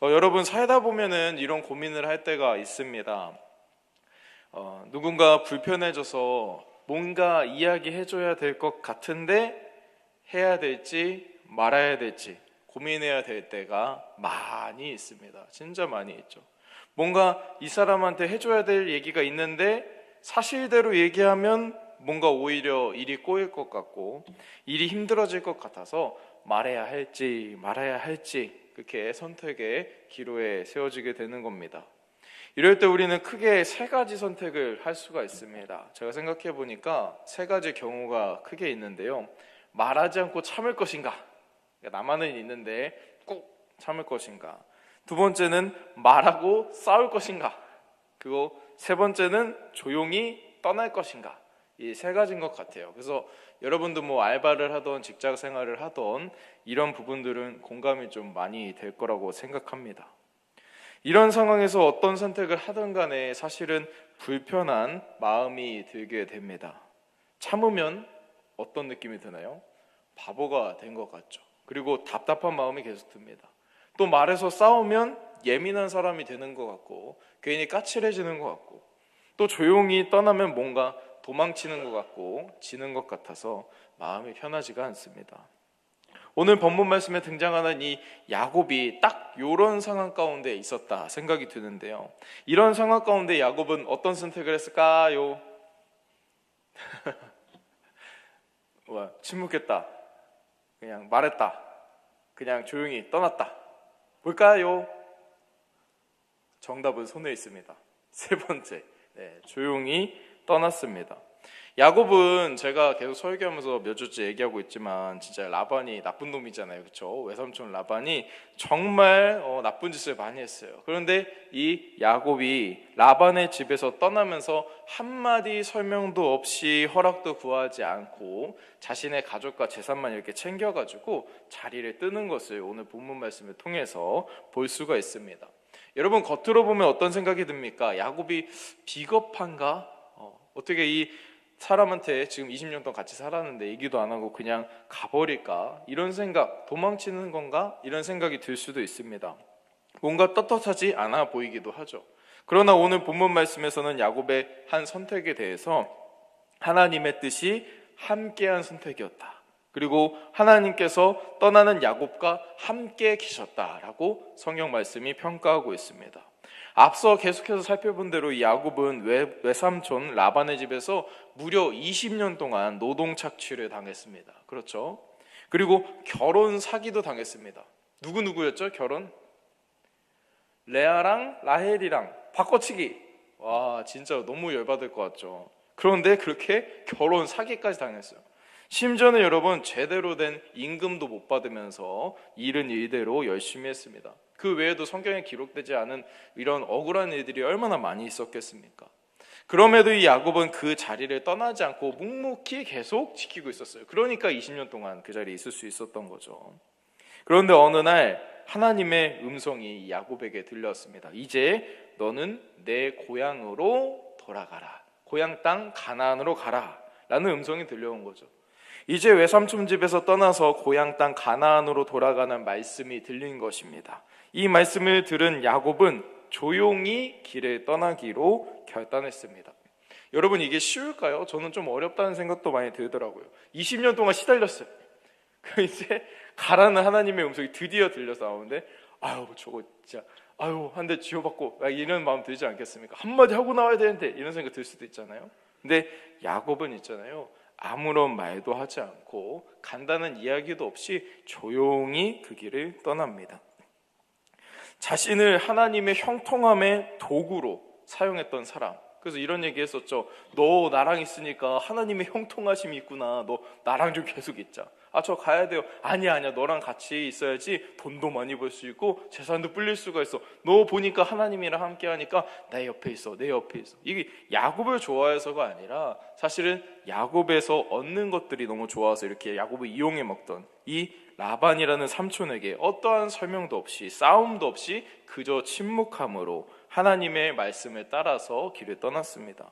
여러분 살다 보면은 이런 고민을 할 때가 있습니다. 누군가 불편해져서 뭔가 이야기해줘야 될 것 같은데 해야 될지 말아야 될지 고민해야 될 때가 많이 있습니다. 진짜 많이 있죠. 뭔가 이 사람한테 해줘야 될 얘기가 있는데 사실대로 얘기하면 뭔가 오히려 일이 꼬일 것 같고 일이 힘들어질 것 같아서 말해야 할지 말아야 할지 그렇게 선택의 기로에 세워지게 되는 겁니다. 이럴 때 우리는 크게 세 가지 선택을 할 수가 있습니다. 제가 생각해 보니까 세 가지 경우가 크게 있는데요. 말하지 않고 참을 것인가? 나만은 있는데 꼭 참을 것인가? 두 번째는 말하고 싸울 것인가? 그리고 세 번째는 조용히 떠날 것인가? 이 세 가지인 것 같아요. 그래서 여러분도 뭐 알바를 하던 직장 생활을 하던 이런 부분들은 공감이 좀 많이 될 거라고 생각합니다. 이런 상황에서 어떤 선택을 하든 간에 사실은 불편한 마음이 들게 됩니다. 참으면 어떤 느낌이 드나요? 바보가 된 것 같죠. 그리고 답답한 마음이 계속 듭니다. 또 말해서 싸우면 예민한 사람이 되는 것 같고 괜히 까칠해지는 것 같고 또 조용히 떠나면 뭔가 도망치는 것 같고 지는 것 같아서 마음이 편하지가 않습니다. 오늘 본문 말씀에 등장하는 이 야곱이 딱 이런 상황 가운데 있었다 생각이 드는데요. 이런 상황 가운데 야곱은 어떤 선택을 했을까요? 침묵했다. 그냥 말했다. 그냥 조용히 떠났다. 뭘까요? 정답은 손에 있습니다. 세 번째, 조용히 떠났습니다. 야곱은 제가 계속 설교하면서 몇 주째 얘기하고 있지만 진짜 라반이 나쁜 놈이잖아요. 그렇죠? 외삼촌 라반이 정말 나쁜 짓을 많이 했어요. 그런데 이 야곱이 라반의 집에서 떠나면서 한마디 설명도 없이 허락도 구하지 않고 자신의 가족과 재산만 이렇게 챙겨가지고 자리를 뜨는 것을 오늘 본문 말씀을 통해서 볼 수가 있습니다. 여러분 겉으로 보면 어떤 생각이 듭니까? 야곱이 비겁한가? 어떻게 이 사람한테 지금 20년 동안 같이 살았는데 얘기도 안 하고 그냥 가버릴까? 이런 생각, 도망치는 건가? 이런 생각이 들 수도 있습니다. 뭔가 떳떳하지 않아 보이기도 하죠. 그러나 오늘 본문 말씀에서는 야곱의 한 선택에 대해서 하나님의 뜻이 함께한 선택이었다. 그리고 하나님께서 떠나는 야곱과 함께 계셨다라고 성경 말씀이 평가하고 있습니다. 앞서 계속해서 살펴본 대로 이 야곱은 외삼촌 라반의 집에서 무려 20년 동안 노동 착취를 당했습니다. 그렇죠? 그리고 결혼 사기도 당했습니다. 누구였죠? 결혼? 레아랑 라헬이랑 바꿔치기. 와, 진짜 너무 열받을 것 같죠. 그런데 그렇게 결혼 사기까지 당했어요. 심지어는 여러분 제대로 된 임금도 못 받으면서 일은 일대로 열심히 했습니다. 그 외에도 성경에 기록되지 않은 이런 억울한 일들이 얼마나 많이 있었겠습니까? 그럼에도 이 야곱은 그 자리를 떠나지 않고 묵묵히 계속 지키고 있었어요. 그러니까 20년 동안 그 자리에 있을 수 있었던 거죠. 그런데 어느 날 하나님의 음성이 야곱에게 들렸습니다. 이제 너는 내 고향으로 돌아가라. 고향 땅 가나안으로 가라. 라는 음성이 들려온 거죠. 이제 외삼촌 집에서 떠나서 고향 땅 가나안으로 돌아가는 말씀이 들린 것입니다. 이 말씀을 들은 야곱은 조용히 길을 떠나기로 결단했습니다. 여러분 이게 쉬울까요? 저는 좀 어렵다는 생각도 많이 들더라고요. 20년 동안 시달렸어요. 이제 가라는 하나님의 음성이 드디어 들려서 나오는데 저거 진짜 한 대 쥐어받고 이런 마음 들지 않겠습니까? 한마디 하고 나와야 되는데 이런 생각 들 수도 있잖아요. 근데 야곱은 있잖아요. 아무런 말도 하지 않고 간단한 이야기도 없이 조용히 그 길을 떠납니다. 자신을 하나님의 형통함의 도구로 사용했던 사람. 그래서 이런 얘기 했었죠. 너 나랑 있으니까 하나님의 형통하심이 있구나. 너 나랑 좀 계속 있자. 저 가야 돼요. 아니야 너랑 같이 있어야지 돈도 많이 벌 수 있고 재산도 불릴 수가 있어. 너 보니까 하나님이랑 함께 하니까 내 옆에 있어. 이게 야곱을 좋아해서가 아니라 사실은 야곱에서 얻는 것들이 너무 좋아서 이렇게 야곱을 이용해 먹던 이 라반이라는 삼촌에게 어떠한 설명도 없이 싸움도 없이 그저 침묵함으로 하나님의 말씀을 따라서 길을 떠났습니다.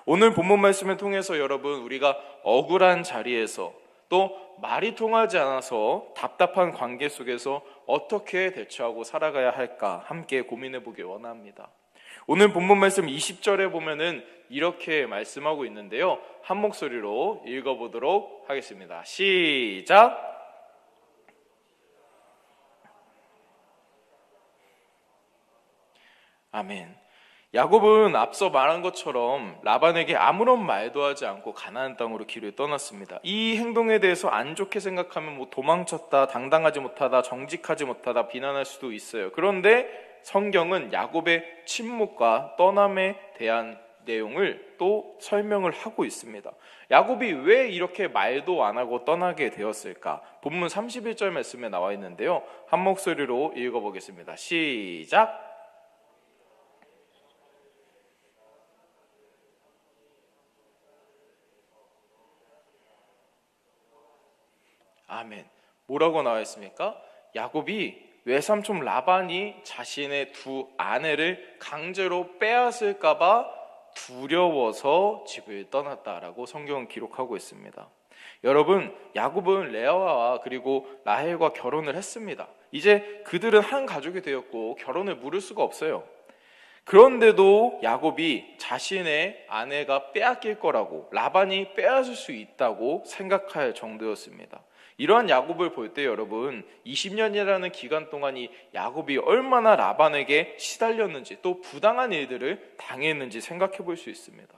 오늘 본문 말씀을 통해서 여러분 우리가 억울한 자리에서 또 말이 통하지 않아서 답답한 관계 속에서 어떻게 대처하고 살아가야 할까 함께 고민해 보길 원합니다. 오늘 본문 말씀 20절에 보면은 이렇게 말씀하고 있는데요. 한 목소리로 읽어보도록 하겠습니다. 시작! 아멘. 야곱은 앞서 말한 것처럼 라반에게 아무런 말도 하지 않고 가나안 땅으로 길을 떠났습니다. 이 행동에 대해서 안 좋게 생각하면 도망쳤다, 당당하지 못하다, 정직하지 못하다 비난할 수도 있어요. 그런데 성경은 야곱의 침묵과 떠남에 대한 내용을 또 설명을 하고 있습니다. 야곱이 왜 이렇게 말도 안 하고 떠나게 되었을까? 본문 31절 말씀에 나와 있는데요. 한 목소리로 읽어보겠습니다. 시작! 아멘. 뭐라고 나와 있습니까? 야곱이 외삼촌 라반이 자신의 두 아내를 강제로 빼앗을까봐 두려워서 집을 떠났다라고 성경은 기록하고 있습니다. 여러분, 야곱은 레아와 그리고 라헬과 결혼을 했습니다. 이제 그들은 한 가족이 되었고 결혼을 물을 수가 없어요. 그런데도 야곱이 자신의 아내가 빼앗길 거라고, 라반이 빼앗을 수 있다고 생각할 정도였습니다. 이러한 야곱을 볼 때 여러분, 20년이라는 기간 동안 이 야곱이 얼마나 라반에게 시달렸는지 또 부당한 일들을 당했는지 생각해 볼 수 있습니다.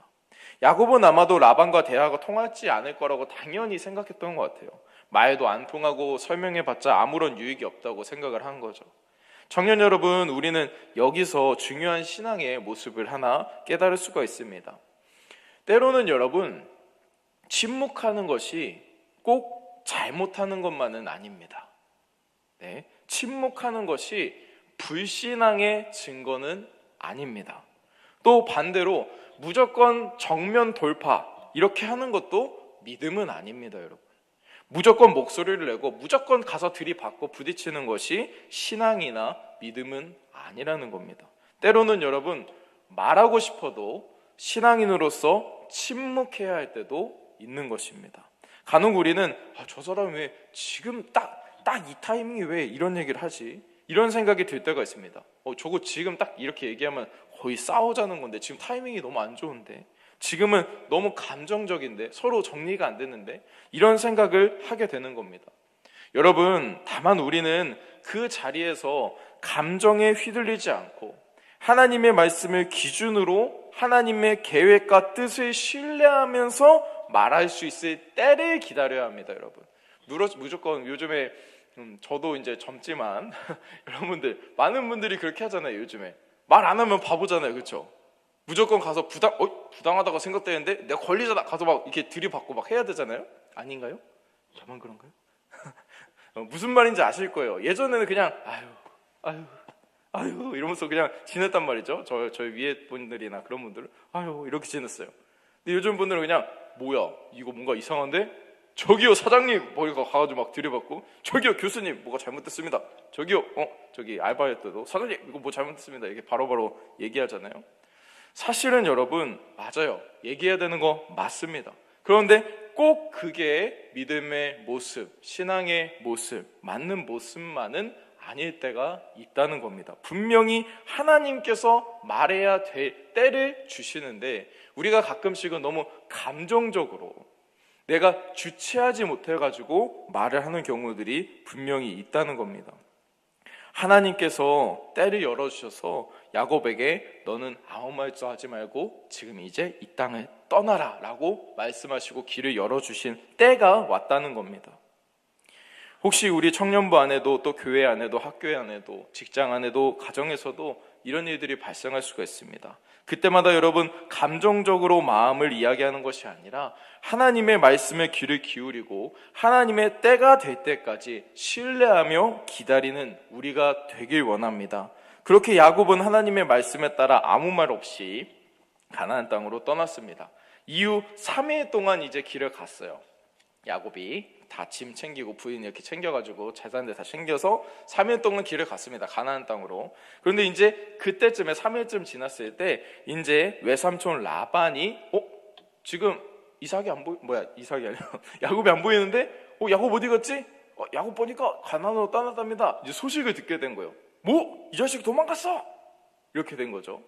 야곱은 아마도 라반과 대화가 통하지 않을 거라고 당연히 생각했던 것 같아요. 말도 안 통하고 설명해봤자 아무런 유익이 없다고 생각을 한 거죠. 청년 여러분, 우리는 여기서 중요한 신앙의 모습을 하나 깨달을 수가 있습니다. 때로는 여러분, 침묵하는 것이 꼭 잘못하는 것만은 아닙니다. 네, 침묵하는 것이 불신앙의 증거는 아닙니다. 또 반대로 무조건 정면 돌파 이렇게 하는 것도 믿음은 아닙니다, 여러분. 무조건 목소리를 내고 무조건 가서 들이받고 부딪히는 것이 신앙이나 믿음은 아니라는 겁니다. 때로는 여러분, 말하고 싶어도 신앙인으로서 침묵해야 할 때도 있는 것입니다. 간혹 우리는 저 사람 왜 지금 딱 이 타이밍이 왜 이런 얘기를 하지? 이런 생각이 들 때가 있습니다. 저거 지금 딱 이렇게 얘기하면 거의 싸우자는 건데 지금 타이밍이 너무 안 좋은데, 지금은 너무 감정적인데, 서로 정리가 안 됐는데, 이런 생각을 하게 되는 겁니다. 여러분, 다만 우리는 그 자리에서 감정에 휘둘리지 않고 하나님의 말씀을 기준으로 하나님의 계획과 뜻을 신뢰하면서 말할 수 있을 때를 기다려야 합니다, 여러분. 무조건 요즘에 저도 이제 젊지만 여러분들 많은 분들이 그렇게 하잖아요. 요즘에 말 안 하면 바보잖아요, 그렇죠? 무조건 가서 부당하다고 생각되는데 내가 걸리잖아, 가서 막 이렇게 들이받고 막 해야 되잖아요. 아닌가요? 저만 그런가요? 무슨 말인지 아실 거예요. 예전에는 그냥 아유 이러면서 그냥 지냈단 말이죠. 저희 위에 분들이나 그런 분들은 아유 이렇게 지냈어요. 근데 요즘 분들은 그냥 뭐야 이거 뭔가 이상한데? 저기요 사장님, 머리가 가가지고 막 들이받고, 저기요 교수님 뭐가 잘못됐습니다, 저기요 저기 알바할 때도 사장님 이거 뭐 잘못됐습니다, 이게 바로바로 얘기하잖아요. 사실은 여러분, 맞아요, 얘기해야 되는 거 맞습니다. 그런데 꼭 그게 믿음의 모습, 신앙의 모습, 맞는 모습만은 아닐 때가 있다는 겁니다. 분명히 하나님께서 말해야 될 때를 주시는데 우리가 가끔씩은 너무 감정적으로 내가 주체하지 못해가지고 말을 하는 경우들이 분명히 있다는 겁니다. 하나님께서 때를 열어주셔서 야곱에게 너는 아무 말도 하지 말고 지금 이제 이 땅을 떠나라 라고 말씀하시고 길을 열어주신 때가 왔다는 겁니다. 혹시 우리 청년부 안에도 또 교회 안에도 학교 안에도 직장 안에도 가정에서도 이런 일들이 발생할 수가 있습니다. 그때마다 여러분, 감정적으로 마음을 이야기하는 것이 아니라 하나님의 말씀에 귀를 기울이고 하나님의 때가 될 때까지 신뢰하며 기다리는 우리가 되길 원합니다. 그렇게 야곱은 하나님의 말씀에 따라 아무 말 없이 가나안 땅으로 떠났습니다. 이후 3일 동안 이제 길을 갔어요. 야곱이 다 짐 챙기고 부인 이렇게 챙겨가지고 재산들 다 챙겨서 3일 동안 길을 갔습니다. 가나안 땅으로. 그런데 이제 그때쯤에 3일쯤 지났을 때 이제 외삼촌 라반이 지금 이삭이 안 보이, 이삭이 아니라 야곱이 안 보이는데 야곱 어디 갔지? 야곱 보니까 가나안으로 떠났답니다. 이제 소식을 듣게 된 거예요. 뭐? 이 자식 도망갔어? 이렇게 된 거죠.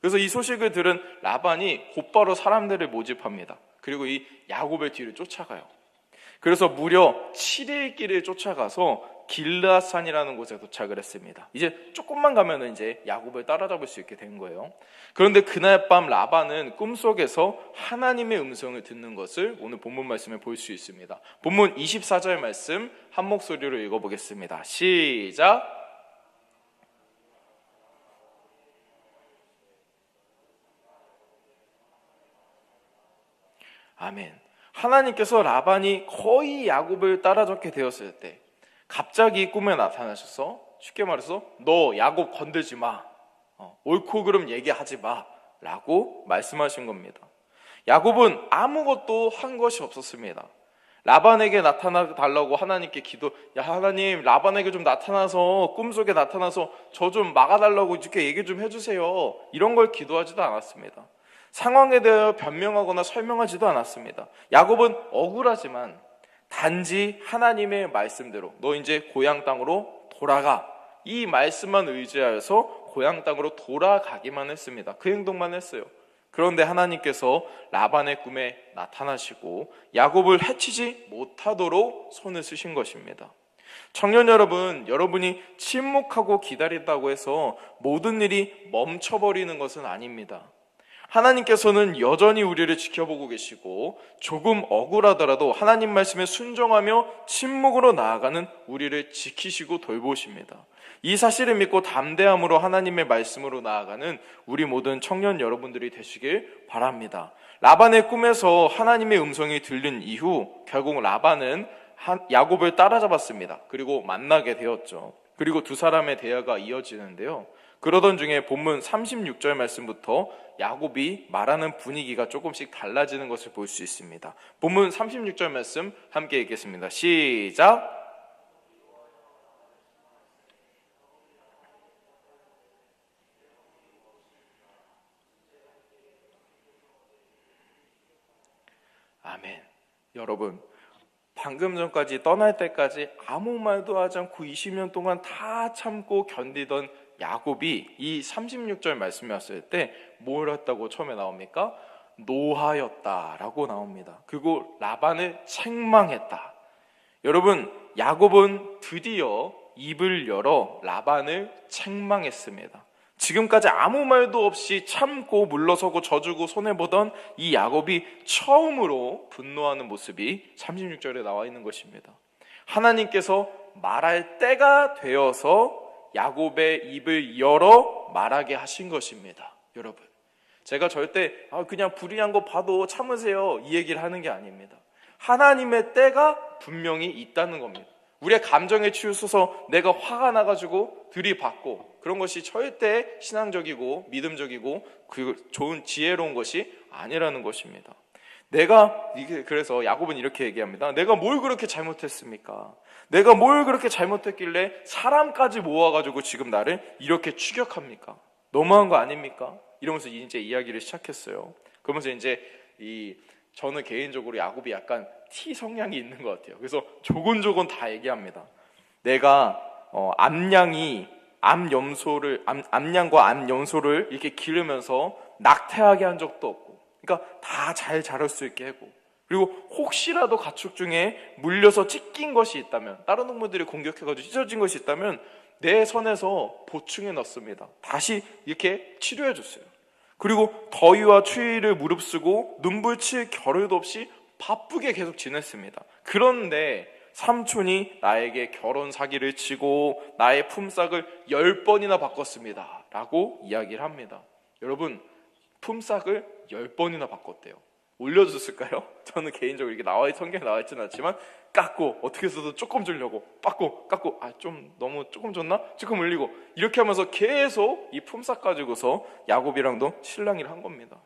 그래서 이 소식을 들은 라반이 곧바로 사람들을 모집합니다. 그리고 이 야곱의 뒤를 쫓아가요. 그래서 무려 7일 길을 쫓아가서 길르앗산이라는 곳에 도착을 했습니다. 이제 조금만 가면은 이제 야곱을 따라잡을 수 있게 된 거예요. 그런데 그날 밤 라반은 꿈속에서 하나님의 음성을 듣는 것을 오늘 본문 말씀에 볼 수 있습니다. 본문 24절 말씀 한 목소리로 읽어보겠습니다. 시작. 아멘. 하나님께서 라반이 거의 야곱을 따라잡게 되었을 때 갑자기 꿈에 나타나셔서 쉽게 말해서 너 야곱 건들지 마. 옳고 그름 얘기하지 마. 라고 말씀하신 겁니다. 야곱은 아무것도 한 것이 없었습니다. 라반에게 나타나 달라고 하나님께 하나님 라반에게 좀 나타나서 꿈속에 나타나서 저 좀 막아달라고 이렇게 얘기 좀 해주세요. 이런 걸 기도하지도 않았습니다. 상황에 대하여 변명하거나 설명하지도 않았습니다. 야곱은 억울하지만 단지 하나님의 말씀대로 너 이제 고향 땅으로 돌아가, 이 말씀만 의지하여서 고향 땅으로 돌아가기만 했습니다. 그 행동만 했어요. 그런데 하나님께서 라반의 꿈에 나타나시고 야곱을 해치지 못하도록 손을 쓰신 것입니다. 청년 여러분, 여러분이 침묵하고 기다린다고 해서 모든 일이 멈춰버리는 것은 아닙니다. 하나님께서는 여전히 우리를 지켜보고 계시고 조금 억울하더라도 하나님 말씀에 순종하며 침묵으로 나아가는 우리를 지키시고 돌보십니다. 이 사실을 믿고 담대함으로 하나님의 말씀으로 나아가는 우리 모든 청년 여러분들이 되시길 바랍니다. 라반의 꿈에서 하나님의 음성이 들린 이후 결국 라반은 야곱을 따라잡았습니다. 그리고 만나게 되었죠. 그리고 두 사람의 대화가 이어지는데요. 그러던 중에 본문 36절 말씀부터 야곱이 말하는 분위기가 조금씩 달라지는 것을 볼 수 있습니다. 본문 36절 말씀 함께 읽겠습니다. 시작. 아멘. 여러분, 방금 전까지 떠날 때까지 아무 말도 하지 않고 20년 동안 다 참고 견디던 야곱이 이 36절 말씀이 왔을 때 뭘 했다고 처음에 나옵니까? 노하였다라고 나옵니다. 그리고 라반을 책망했다. 여러분, 야곱은 드디어 입을 열어 라반을 책망했습니다. 지금까지 아무 말도 없이 참고 물러서고 져주고 손해보던 이 야곱이 처음으로 분노하는 모습이 36절에 나와 있는 것입니다. 하나님께서 말할 때가 되어서 야곱의 입을 열어 말하게 하신 것입니다. 여러분, 제가 절대 그냥 불의한 거 봐도 참으세요 이 얘기를 하는 게 아닙니다. 하나님의 때가 분명히 있다는 겁니다. 우리의 감정에 치우쳐서 내가 화가 나가지고 들이받고 그런 것이 절대 신앙적이고 믿음적이고 좋은 지혜로운 것이 아니라는 것입니다. 그래서 야곱은 이렇게 얘기합니다. 내가 뭘 그렇게 잘못했습니까? 내가 뭘 그렇게 잘못했길래 사람까지 모아가지고 지금 나를 이렇게 추격합니까? 너무한 거 아닙니까? 이러면서 이제 이야기를 시작했어요. 그러면서 이제 저는 개인적으로 야곱이 약간 T 성향이 있는 것 같아요. 그래서 조곤조곤 다 얘기합니다. 내가 암양과 암염소를 이렇게 기르면서 낙태하게 한 적도 없고, 그러니까 다 잘 자랄 수 있게 하고, 그리고 혹시라도 가축 중에 물려서 찢긴 것이 있다면, 다른 동물들이 공격해가지고 찢어진 것이 있다면 내 손에서 보충해 넣습니다. 다시 이렇게 치료해 줬어요. 그리고 더위와 추위를 무릅쓰고 눈물 칠 겨를도 없이 바쁘게 계속 지냈습니다. 그런데 삼촌이 나에게 결혼 사기를 치고 나의 품삯을 10번이나 바꿨습니다 라고 이야기를 합니다. 여러분, 품삯을 10번이나 바꿨대요. 올려줬을까요? 저는 개인적으로 이렇게 성경에 나와 있지는 않지만 깎고 어떻게 해서든 조금 주려고 깎고 좀 너무 조금 줬나? 조금 올리고 이렇게 하면서 계속 이 품삯 가지고서 야곱이랑도 실랑이를 한 겁니다.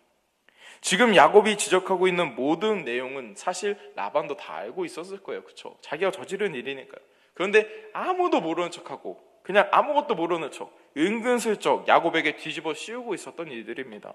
지금 야곱이 지적하고 있는 모든 내용은 사실 라반도 다 알고 있었을 거예요. 그렇죠? 자기가 저지른 일이니까요. 그런데 아무도 모르는 척하고 그냥 아무것도 모르는 척 은근슬쩍 야곱에게 뒤집어 씌우고 있었던 일들입니다.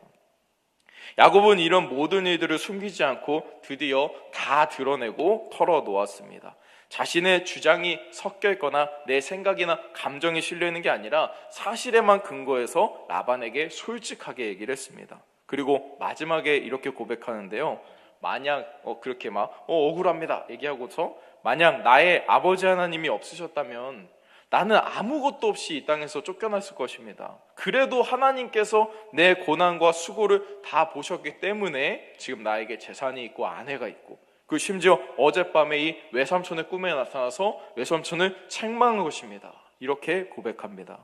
야곱은 이런 모든 일들을 숨기지 않고 드디어 다 드러내고 털어놓았습니다. 자신의 주장이 섞여 있거나 내 생각이나 감정이 실려 있는 게 아니라 사실에만 근거해서 라반에게 솔직하게 얘기를 했습니다. 그리고 마지막에 이렇게 고백하는데요. 만약 그렇게 막 억울합니다 얘기하고서 만약 나의 아버지 하나님이 없으셨다면 나는 아무것도 없이 이 땅에서 쫓겨났을 것입니다. 그래도 하나님께서 내 고난과 수고를 다 보셨기 때문에 지금 나에게 재산이 있고 아내가 있고, 그 심지어 어젯밤에 이 외삼촌의 꿈에 나타나서 외삼촌을 책망한 것입니다. 이렇게 고백합니다.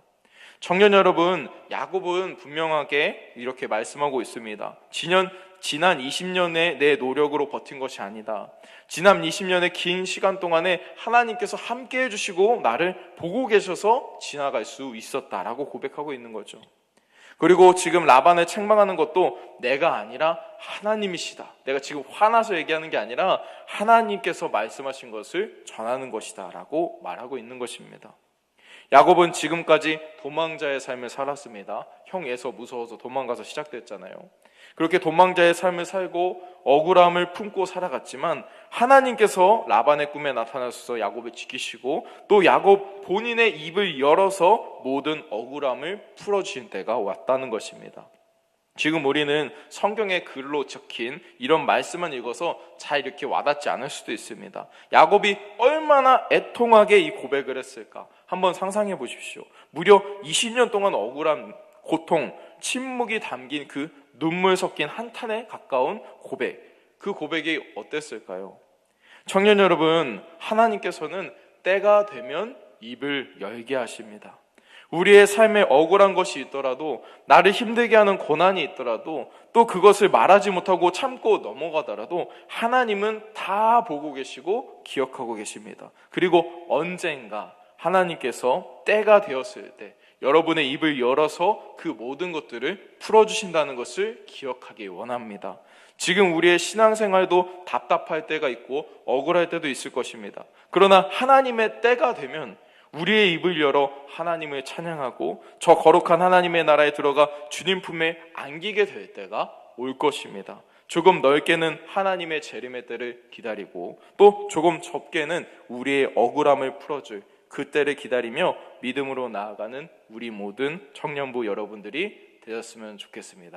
청년 여러분, 야곱은 분명하게 이렇게 말씀하고 있습니다. 지난 20년의 내 노력으로 버틴 것이 아니다. 지난 20년의 긴 시간 동안에 하나님께서 함께 해주시고 나를 보고 계셔서 지나갈 수 있었다라고 고백하고 있는 거죠. 그리고 지금 라반을 책망하는 것도 내가 아니라 하나님이시다. 내가 지금 화나서 얘기하는 게 아니라 하나님께서 말씀하신 것을 전하는 것이다 라고 말하고 있는 것입니다. 야곱은 지금까지 도망자의 삶을 살았습니다. 형 에서 무서워서 도망가서 시작됐잖아요. 그렇게 도망자의 삶을 살고 억울함을 품고 살아갔지만 하나님께서 라반의 꿈에 나타나셔서 야곱을 지키시고 또 야곱 본인의 입을 열어서 모든 억울함을 풀어주신 때가 왔다는 것입니다. 지금 우리는 성경의 글로 적힌 이런 말씀만 읽어서 잘 이렇게 와닿지 않을 수도 있습니다. 야곱이 얼마나 애통하게 이 고백을 했을까 한번 상상해 보십시오. 무려 20년 동안 억울한 고통, 침묵이 담긴 그 눈물 섞인 한탄에 가까운 고백, 그 고백이 어땠을까요? 청년 여러분, 하나님께서는 때가 되면 입을 열게 하십니다. 우리의 삶에 억울한 것이 있더라도, 나를 힘들게 하는 고난이 있더라도, 또 그것을 말하지 못하고 참고 넘어가더라도 하나님은 다 보고 계시고 기억하고 계십니다. 그리고 언젠가 하나님께서 때가 되었을 때 여러분의 입을 열어서 그 모든 것들을 풀어주신다는 것을 기억하기 원합니다. 지금 우리의 신앙생활도 답답할 때가 있고 억울할 때도 있을 것입니다. 그러나 하나님의 때가 되면 우리의 입을 열어 하나님을 찬양하고 저 거룩한 하나님의 나라에 들어가 주님 품에 안기게 될 때가 올 것입니다. 조금 넓게는 하나님의 재림의 때를 기다리고 또 조금 좁게는 우리의 억울함을 풀어줄 그 때를 기다리며 믿음으로 나아가는 우리 모든 청년부 여러분들이 되셨으면 좋겠습니다.